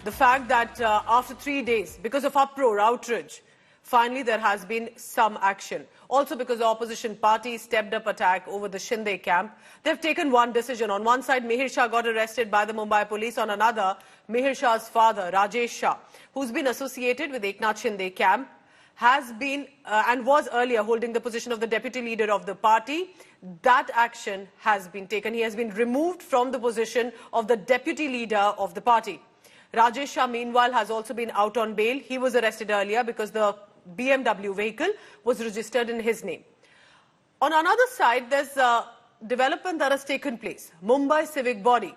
the fact that after 3 days, because of uproar, outrage, finally there has been some action. Also because the opposition party stepped up attack over the Shinde camp. They've taken one decision. On one side, Mihir Shah got arrested by the Mumbai police. On another, Mihir Shah's father, Rajesh Shah, who's been associated with Eknath Shinde camp, has been and was earlier holding the position of the deputy leader of the party. That action has been taken. He has been removed from the position of the deputy leader of the party. Rajesh Shah, meanwhile, has also been out on bail. He was arrested earlier because the BMW vehicle was registered in his name. On another side, there's a development that has taken place. Mumbai civic body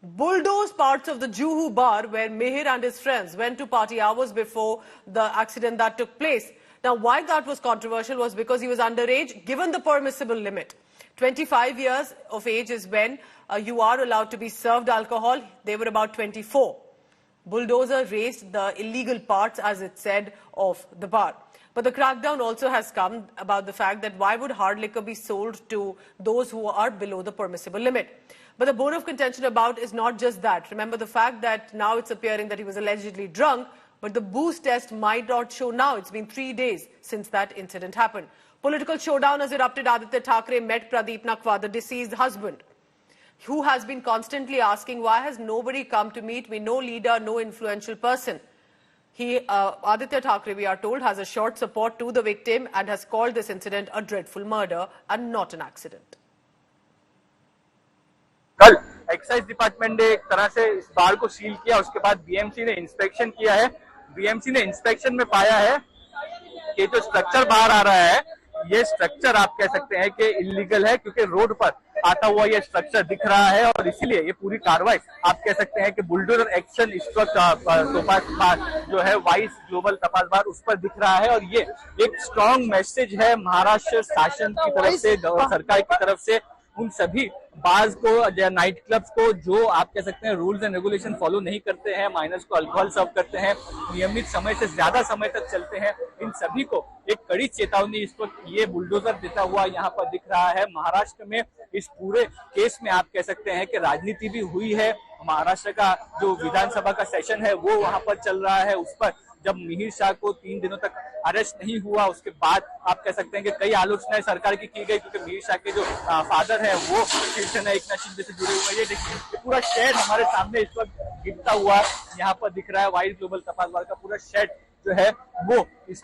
bulldozed parts of the Juhu bar where Mihir and his friends went to party hours before the accident that took place. Now, why that was controversial was because he was underage, given the permissible limit. 25 years of age is when you are allowed to be served alcohol. They were about 24. Bulldozer raised the illegal parts, as it said, of the bar. But the crackdown also has come about the fact that why would hard liquor be sold to those who are below the permissible limit? But the bone of contention about is not just that. Remember the fact that now it's appearing that he was allegedly drunk, but the booze test might not show now. It's been 3 days since that incident happened. Political showdown has erupted. Aditya Thackeray met Pradeep Nakhwa, the deceased husband, who has been constantly asking, why has nobody come to meet me? No leader, no influential person. Aditya Thackeray, we are told, has assured support to the victim and has called this incident a dreadful murder and not an accident. कल excise department ने एक तरह से इस बार को seal किया, उसके बाद बीएमसी ने इंस्पेक्शन किया है। बीएमसी ने इंस्पेक्शन में पाया है कि जो स्ट्रक्चर बाहर आ रहा है, ये स्ट्रक्चर आप कह सकते हैं कि इलीगल है, क्योंकि रोड पर आता हुआ ये स्ट्रक्चर दिख रहा है और इसीलिए ये पूरी कार्रवाई आप कह सकते हैं कि बुलडोजर एक्शन इस वक्त जो है वाइस ग्लोबल तपास बार उस पर दिख रहा है। और ये एक स्ट्रॉन्ग मैसेज है महाराष्ट्र शासन की तरफ से, सरकार की तरफ से उन सभी बार्स को, नाइट क्लब्स को जो आप कह सकते हैं रूल्स एंड रेगुलेशन फॉलो नहीं करते हैं, माइनर्स को अल्कोहल सर्व करते हैं, नियमित समय से ज्यादा समय तक चलते हैं, इन सभी को एक कड़ी चेतावनी इस वक्त ये बुलडोजर देता हुआ यहाँ पर दिख रहा है। महाराष्ट्र में इस पूरे केस में आप कह सकते हैं कि राजनीति भी हुई है। महाराष्ट्र का जो विधानसभा का सेशन है वो वहां पर चल रहा है। उस पर जब मिहिर शाह को 3 दिनों तक अरेस्ट नहीं हुआ, उसके बाद आप कह सकते हैं कि कई आलोचनाएं सरकार की गई, क्योंकि मिहिर शाह के जो फादर है वो शिवसेना एकनाथ शिंदे से जुड़े हुए। ये देखिए पूरा शेड हमारे सामने इस वक्त गिरता हुआ यहाँ पर दिख रहा है। वाइस ग्लोबल तपास बार का पूरा शेड जो है वो इस